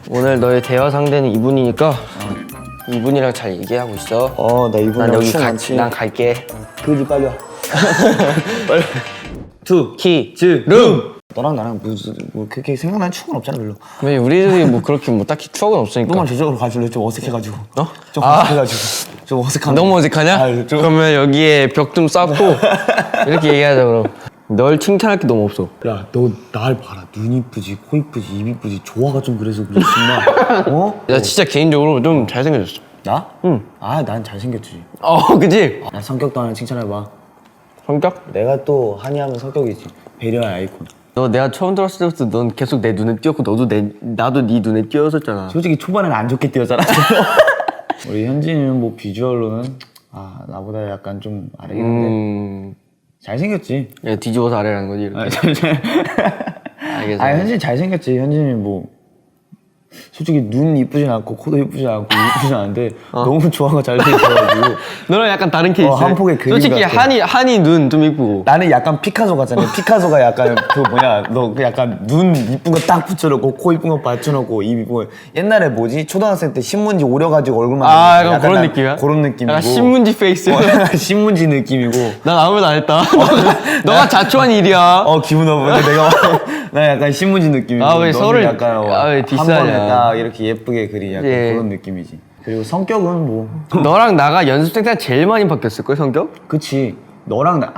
오늘 너의 대화 상대는 이분이니까 이분이랑 잘 얘기하고 있어. 나 이분이랑 난 여기 추억 많지. 난 갈게. 그지 빨리 와. 빨리. 투, 키, 즈, 룸. 너랑 나랑 뭐 그렇게 생각나는 추억은 없잖아 별로. 왜 우리들이 뭐 그렇게 뭐 딱히 추억은 없으니까. 너만 저쪽으로 가줄래? 좀 어색해가지고. 좀 아. 어색해가지고. 좀 어색한. 너무 어색하냐? 그러면 여기에 벽 좀 쌓고 이렇게 얘기하자 그럼. 널 칭찬할 게 너무 없어. 야, 너 날 봐라. 눈 이쁘지, 코 이쁘지, 입 이쁘지. 조화가 좀 그래서 그래 정말. 어? 나 진짜 개인적으로 좀 잘생겨졌어. 나? 응. 난 잘생겼지. 그지? 나 성격도 하나 칭찬해봐. 성격? 내가 또 한이하면 성격이지. 배려의 아이콘. 너 내가 처음 들었을 때부터 넌 계속 내 눈에 띄었고 나도 네 눈에 띄었었잖아. 솔직히 초반에는 안 좋게 뛰었잖아. 우리 현진이는 뭐 비주얼로는 나보다 약간 좀 아래긴 한데 잘생겼지. 야, 뒤집어서 아래라는 거지 이렇게. 알겠어. 현진이 잘생겼지. 현진이 뭐 솔직히 눈 이쁘진 않고 코도 이쁘진 않고 이쁘진 않은데 너무 조화가 잘 돼 있어가지고 너랑 약간 다른 케이스. 한 폭의 그림 솔직히 같아. 한이 눈 좀 이쁘고. 나는 약간 피카소 같잖아. 피카소가 약간 그 뭐냐 너 그 약간 눈 이쁜 거 딱 붙여놓고 코 이쁜 거 받쳐놓고 입 이쁜 거 옛날에 뭐지 초등학생 때 신문지 오려가지고 얼굴만 약간 그런 느낌이야? 그런 느낌이고 약간 신문지 페이스. 신문지 느낌이고 난 아무 말도 안 했다. 너가 자초한 일이야. 기분 나쁘네. 나 약간 신문지 느낌이고 왜 너는 서로를 약간 왜 한 디스하냐. 번에 딱 이렇게 예쁘게 그린 약간 예. 그런 느낌이지. 그리고 성격은 뭐 너랑 나가 연습생 때 제일 많이 바뀌었을걸 성격? 그치. 너랑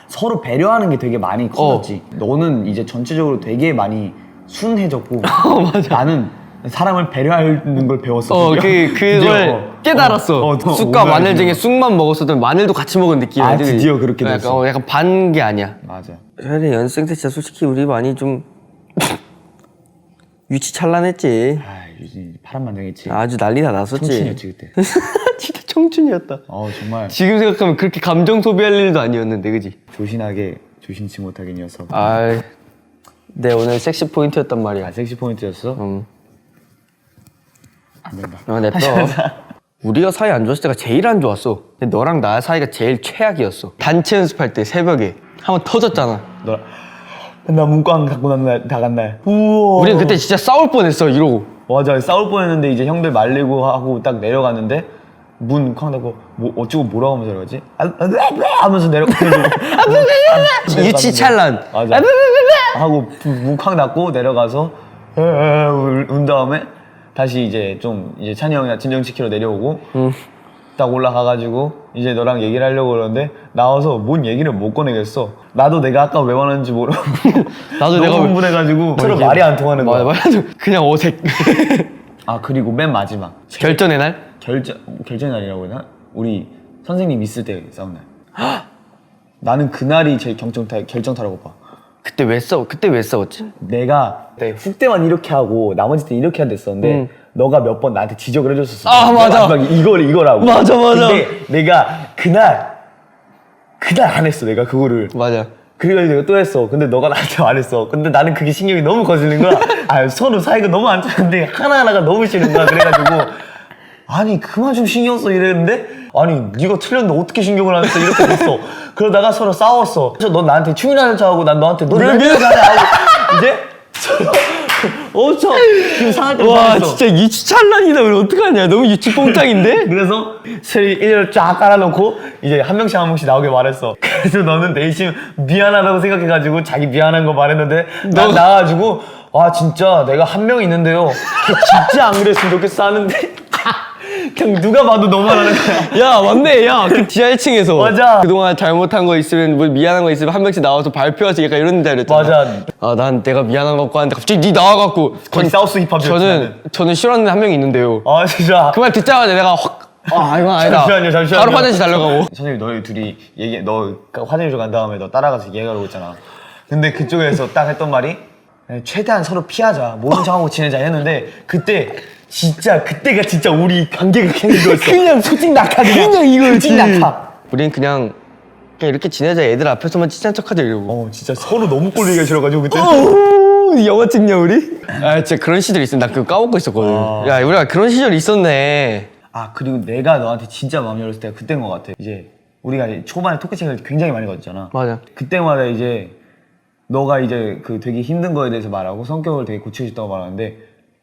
서로 배려하는 게 되게 많이 커졌지. 너는 이제 전체적으로 되게 많이 순해졌고 맞아. 나는 사람을 배려하는 걸 배웠어. 그걸 드디어. 깨달았어. 쑥과 마늘 중에 쑥만 먹었어도 마늘도 같이 먹은 느낌이야. 드디어 그렇게 됐어. 약간 반 게 아니야. 맞아. 사실 연습생 때 진짜 솔직히 우리 많이 좀 유치찬란했지. 유진이 파란만장했지. 아주 난리다 났었지. 청춘이었지 그때. 진짜 청춘이었다. 정말 지금 생각하면 그렇게 감정 소비할 일도 아니었는데, 그지? 조신하게 조신치 못하게 녀석. 내 오늘 섹시 포인트였단 말이야. 섹시 포인트였어? 안 된다. 냅둬. 우리가 사이 안 좋았을 때가 제일 안 좋았어. 근데 너랑 나 사이가 제일 최악이었어. 단체 연습할 때 새벽에 한번 터졌잖아. 나 문꽝 갖고 나간 날. 우와. 우린 그때 진짜 싸울 뻔했어 이러고. 맞아. 싸울 뻔했는데 이제 형들 말리고 하고 딱 내려갔는데 문 쾅 닫고 뭐 어쩌고 뭐라고 하면서 내려가지? 하면서 내려가지고 유치찬란. 맞아. 하고 문 쾅 닫고 내려가서 운 다음에 다시 이제 좀 이제 찬이 형이나 진정시키러 내려오고 딱 올라가가지고 이제 너랑 얘기를 하려고 그러는데 나와서 뭔 얘기를 못 꺼내겠어. 나도 내가 아까 왜 화났는지 모르고 나도 너무 흥분해가지고 서로 말이 안 통하는 거야. 맞아. 그냥 어색. 그리고 맨 마지막 결전의 날? 결전 날이라고 해야 되나? 우리 선생님 있을 때 싸운 날. 나는 그날이 제일 결정타라고 봐. 그때 왜 싸웠지? 내가 훅 때만 이렇게 하고 나머지 때 이렇게 해야 됐었는데 너가 몇 번 나한테 지적을 해줬었어. 맞아. 마지막에 이거라고. 맞아. 근데 내가 그날 안 했어. 내가 그거를. 맞아. 그래가지고 내가 또 했어. 근데 너가 나한테 안 했어. 근데 나는 그게 신경이 너무 거슬린 거야. 서로 사이가 너무 안 좋은데 하나하나가 너무 싫은 거야. 그래가지고 아니 그만 좀 신경 써 이랬는데 네가 틀렸는데 어떻게 신경을 안 써 이렇게 됐어. 그러다가 서로 싸웠어. 그래서 넌 나한테 충인하는 척하고 난 너한테 너 왜 미안하냐 하고 이제 엄청 기분 상할 때 와 진짜 유치찬란이다. 우리 어떡하냐. 너무 유치뽕짱인데? 그래서 일을 쫙 깔아놓고 이제 한 명씩 나오게 말했어. 그래서 너는 내심 미안하다고 생각해가지고 자기 미안한 거 말했는데 난 나와가지고 진짜 내가 한 명 있는데요 걔 진짜 안 그랬으면 좋겠어 하는데 그냥 누가 봐도 너만 하는 거야. 야 맞네. 그 지하 1층에서 맞아. 그동안 잘못한 거 있으면 뭐 미안한 거 있으면 한 명씩 나와서 발표하지 약간 이런 데 이랬잖아. 맞아. 난 내가 미안한 거 같고 하는데 갑자기 니 나와갖고 거의 사우스 힙합이었지. 저는 싫어하는 한 명이 있는데요. 진짜 그 말 듣자마자 내가 확 이건 아니다. 잠시만요. 바로 화장실 달려가고. 선생님 너희 둘이 너 화장실 간 다음에 너 따라가서 얘기하라고 했잖아. 근데 그쪽에서 딱 했던 말이 최대한 서로 피하자, 모른 척하고 지내자 했는데 그때가 진짜 우리 관계가 깨는 거였어. 그냥 솔직 낙하 그냥 이거였지. 솔직 낙하. 우린 그냥 이렇게 지내자. 애들 앞에서만 칭찬 척하자 이러고. 진짜 서로 너무 꼴리기가 싫어가지고 그때. 영화 찍냐 우리? 진짜 그런 시절이 있어. 나 그거 까먹고 있었거든. 야 우리가 그런 시절이 있었네. 그리고 내가 너한테 진짜 마음 열었을 때가 그때인 것 같아. 이제 우리가 초반에 토크책을 굉장히 많이 갔잖아. 맞아. 그때마다 이제 너가 이제 그 되게 힘든 거에 대해서 말하고 성격을 되게 고치고 싶다고 말하는데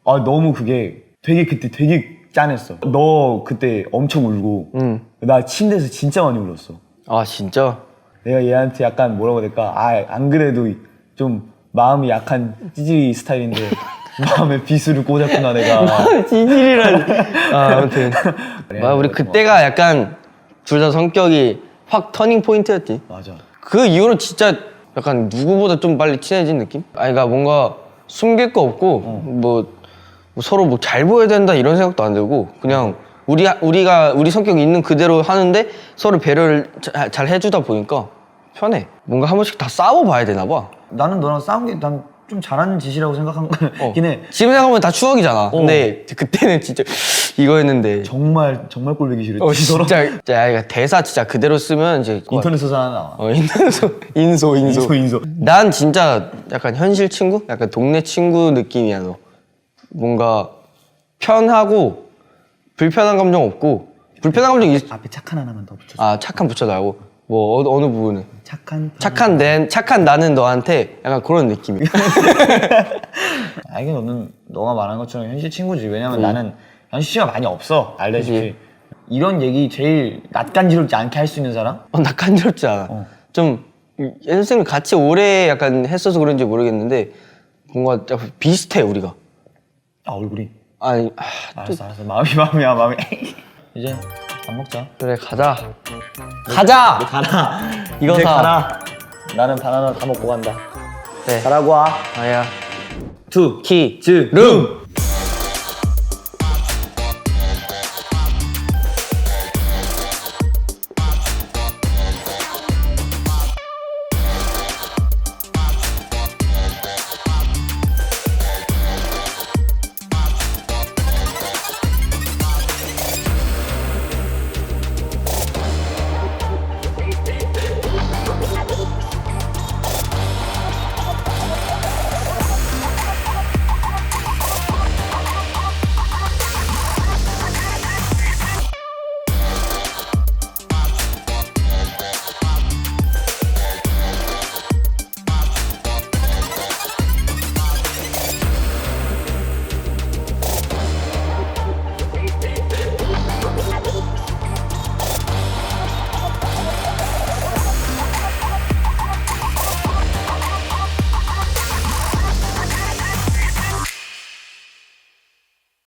아 너무 그게 되게 그때 되게 짠했어. 너 그때 엄청 울고 나 침대에서 진짜 많이 울었어. 아 진짜? 내가 얘한테 약간 뭐라고 해야 될까? 아 안 그래도 좀 마음이 약한 찌질이 스타일인데 마음에 비수를 꽂았구나 내가. 찌질이란. 아무튼 우리 그때가 약간 둘 다 성격이 확 터닝 포인트였지. 맞아. 그 이후로 진짜 약간 누구보다 좀 빨리 친해진 느낌? 아니 그러니까 뭔가 숨길 거 없고 뭐 서로 뭐 잘 보여야 된다 이런 생각도 안 들고 그냥 우리 성격이 있는 그대로 하는데 서로 배려를 잘 해주다 보니까 편해. 뭔가 한 번씩 다 싸워봐야 되나 봐. 나는 너랑 싸운 게 난 좀 잘하는 짓이라고 생각한 거긴 해. 지금 생각하면 다 추억이잖아. 근데 그때는 진짜 이거였는데. 정말 꼴보기 싫었지. 진짜 야, 대사 진짜 그대로 쓰면 이제 인터넷에서 하나 나와. 인소. 난 진짜 약간 현실 친구? 약간 동네 친구 느낌이야 너. 뭔가 편하고 불편한 감정 없고 불편한 감정 앞에 착한 하나만 더 붙여줘. 아 착한 붙여달라고? 뭐 어느 부분에? 착한 나는 너한테 약간 그런 느낌이야. 아 이게 너가 말한 것처럼 현실 친구지. 왜냐면 나는 현실 친구가 많이 없어. 알다시피. 그치. 이런 얘기 제일 낯간지럽지 않게 할 수 있는 사람? 나 간지럽지 않아. 좀 연습생을 같이 오래 약간 했어서 그런지 모르겠는데 뭔가 약간 비슷해 우리가. 아 얼굴이. 아니 알았어. 마음이. 이제 밥 먹자. 그래 가자. 가자. 가라. 이거 이제 사. 가라. 나는 바나나 다 먹고 간다. 네. 가라고 와. 아야. 투. 키. 즈. 룸.